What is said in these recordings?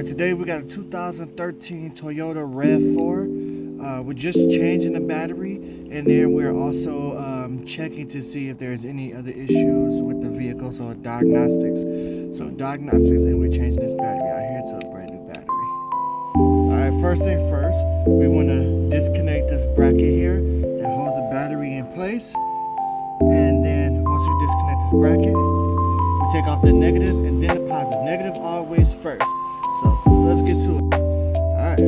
today we got a 2013 Toyota Rev 4. We're just changing the battery, and then we're also checking to see if there's any other issues with the vehicle, so diagnostics. And we're changing this battery out here to a brand new battery. Alright, first thing first, we want to disconnect this bracket here that holds the battery in place. And then once we disconnect this bracket, we take off the negative and then the positive. Negative always first. So let's get to it. Alright.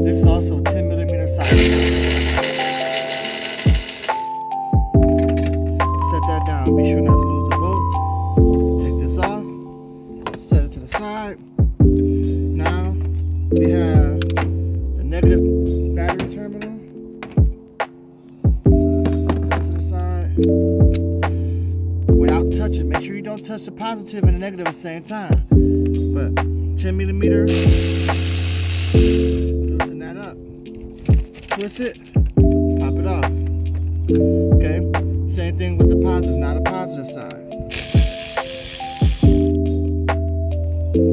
This is also 10mm socket. Set that down. Be sure not to lose the bolt. Take this off. Set it to the side. Now we have the negative battery terminal. So put that to the side. Without touching. Make sure you don't touch the positive and the negative at the same time. But 10mm. Twist it, pop it off. Okay, same thing with the positive, not a positive side.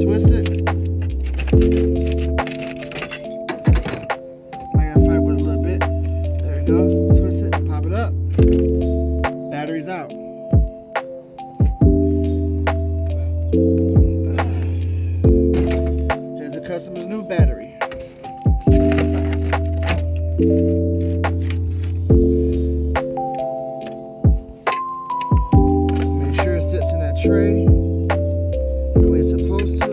Twist it. I gotta fight with it a little bit. There we go. Twist it, pop it up. Battery's out. Here's the customer's new battery. Make sure it sits in that tray the way it's supposed to.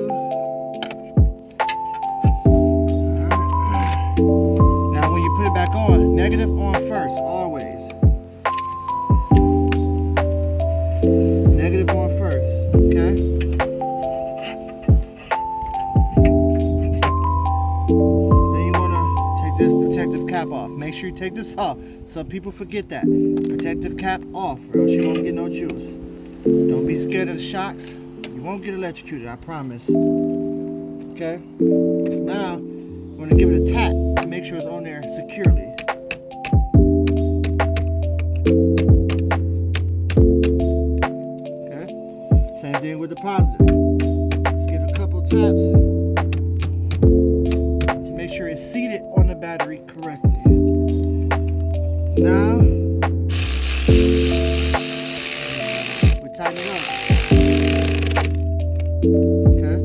Alright. Now when you put it back on, negative on first, always. Negative on first, okay? Protective cap off. Make sure you take this off. Some people forget that. Protective cap off, or else you won't get no juice. Don't be scared of the shocks. You won't get electrocuted, I promise. Okay? Now, we're gonna give it a tap to make sure it's on there securely. Okay? Same thing with the positive. Just give it a couple taps. Make sure it's seated on the battery correctly. Now, we tighten it up. Okay?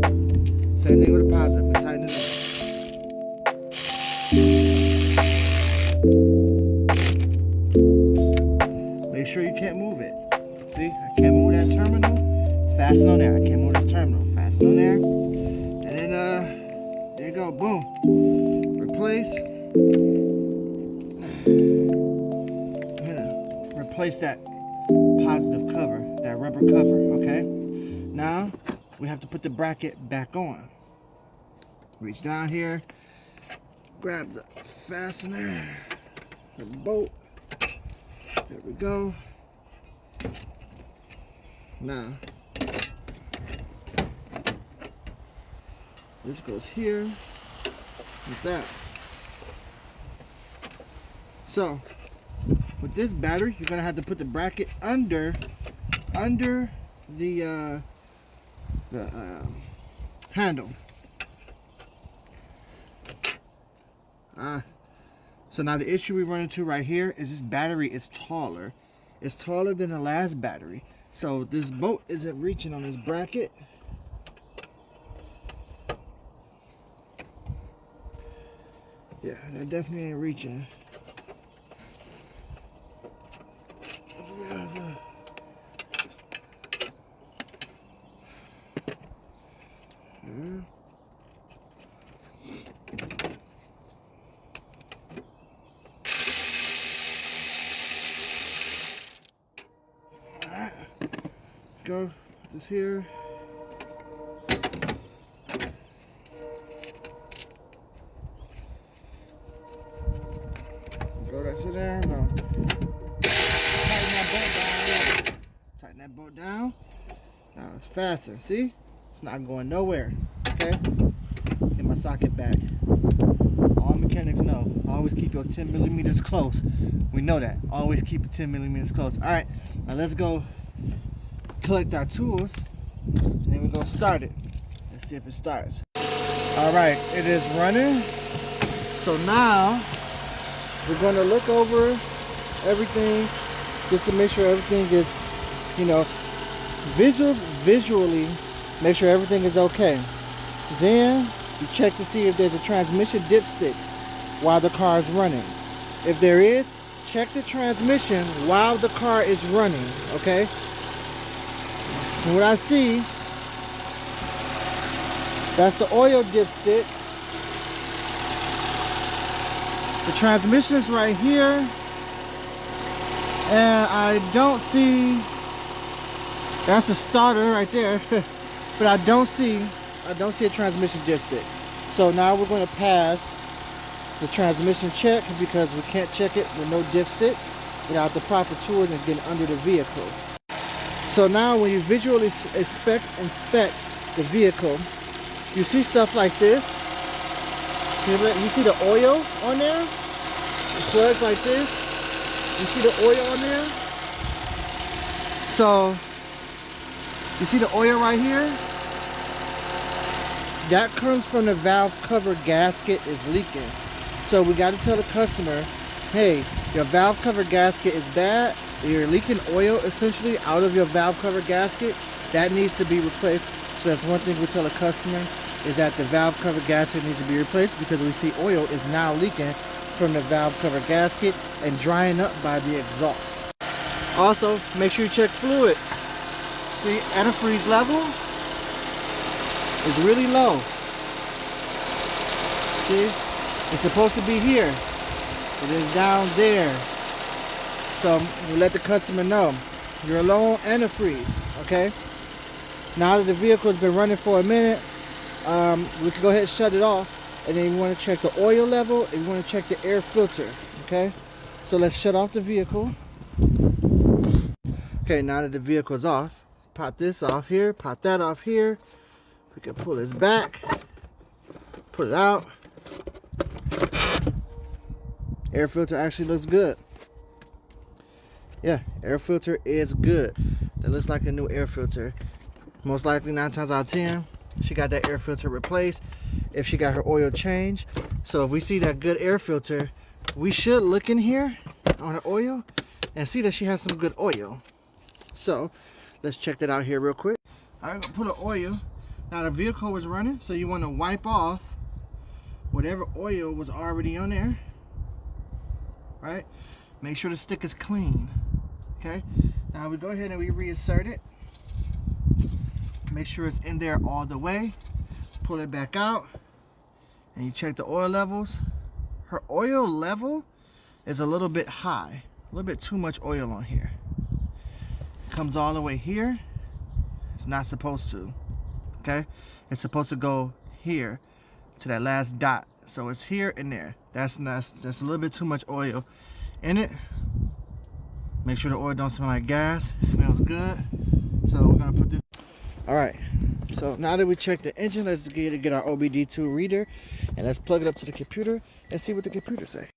Same thing with the positive. We tighten it up. Make sure you can't move it. See, I can't move that terminal. It's fastened on there. I can't move this terminal. Fasten on there. And then, there you go. Boom. Replace. I'm gonna replace that positive cover, that rubber cover, okay? Now, we have to put the bracket back on. Reach down here, grab the fastener, the bolt. There we go. Now, this goes here, like that. So, with this battery, you're gonna have to put the bracket under the handle. So now the issue we run into right here is this battery is taller. It's taller than the last battery. So this bolt isn't reaching on this bracket. Yeah, that definitely ain't reaching. Alright, go put this here. Go that's it there. No. Tighten that bolt down. Now it's fastened. See? It's not going nowhere. Okay? Get my the socket back. All mechanics know, always keep your 10 millimeters close. We know that. Always keep it 10 millimeters close. All right, now let's go collect our tools, and then we're gonna start it. Let's see if it starts. All right, it is running. So now we're gonna look over everything just to make sure everything is, you know, visually make sure everything is okay. Then you check to see if there's a transmission dipstick while the car is running. If there is, check the transmission while the car is running, okay? From what I see, that's the oil dipstick. The transmission is right here. And I don't see, that's the starter right there. But I don't see a transmission dipstick. So now we're going to pass the transmission check because we can't check it with no dipstick without the proper tools and getting under the vehicle. So now when you visually inspect the vehicle, you see stuff like this. You see the oil on there? It plugs like this. You see the oil on there? So you see the oil right here? That comes from the valve cover gasket is leaking. So we got to tell the customer, hey, your valve cover gasket is bad. You're leaking oil essentially out of your valve cover gasket. That needs to be replaced. So that's one thing we tell the customer, is that the valve cover gasket needs to be replaced because we see oil is now leaking from the valve cover gasket and drying up by the exhaust. Also, make sure you check fluids. See, antifreeze level is really low. See, it's supposed to be here. It is down there. So we let the customer know you're low on antifreeze, okay? Now that the vehicle has been running for a minute, we can go ahead and shut it off, and then you want to check the oil level and you want to check the air filter, okay? So let's shut off the vehicle. Okay, now that the vehicle is off, pop this off here, pop that off here. We can pull this back, pull it out. Air filter actually looks good. Yeah, air filter is good. That looks like a new air filter. Most likely 9 times out of 10, she got that air filter replaced if she got her oil changed. So if we see that good air filter, we should look in here on her oil and see that she has some good oil. So let's check that out here real quick. I'm gonna put an oil. Now the vehicle was running, so you want to wipe off whatever oil was already on there. Right? Make sure the stick is clean. Okay? Now we go ahead and we reinsert it. Make sure it's in there all the way. Pull it back out. And you check the oil levels. Her oil level is a little bit high. A little bit too much oil on here. It comes all the way here. It's not supposed to. Okay? It's supposed to go here to that last dot. So it's here and there. That's a little bit too much oil in it. Make sure the oil don't smell like gas. It smells good. So we're gonna put this. All right. So now that we checked the engine, let's get our OBD2 reader and let's plug it up to the computer and see what the computer say.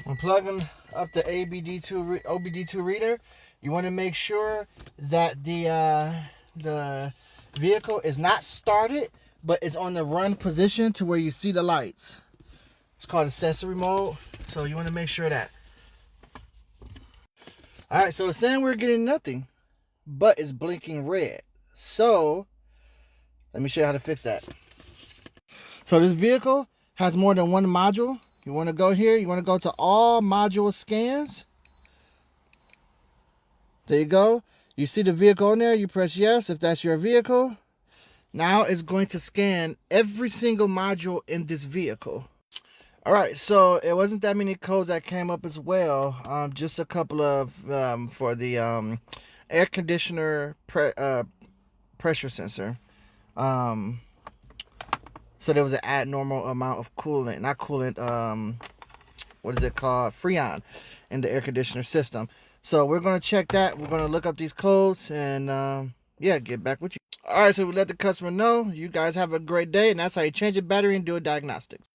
When plugging up the OBD2 reader, you want to make sure that the vehicle is not started, but is on the run position to where you see the lights. It's called accessory mode, so you want to make sure that. All right, so it's saying we're getting nothing, but it's blinking red. So let me show you how to fix that. So this vehicle has more than one module. You want to go here, you want to go to all module scans. There you go. You see the vehicle on there, you press yes if that's your vehicle. Now it's going to scan every single module in this vehicle. All right, so it wasn't that many codes that came up as well. Just a couple of for the air conditioner pressure sensor. So there was an abnormal amount of coolant, not coolant, what is it called? Freon in the air conditioner system. So we're going to check that. We're going to look up these codes and yeah, get back with you. All right, so we let the customer know. You guys have a great day, and that's how you change a battery and do a diagnostic.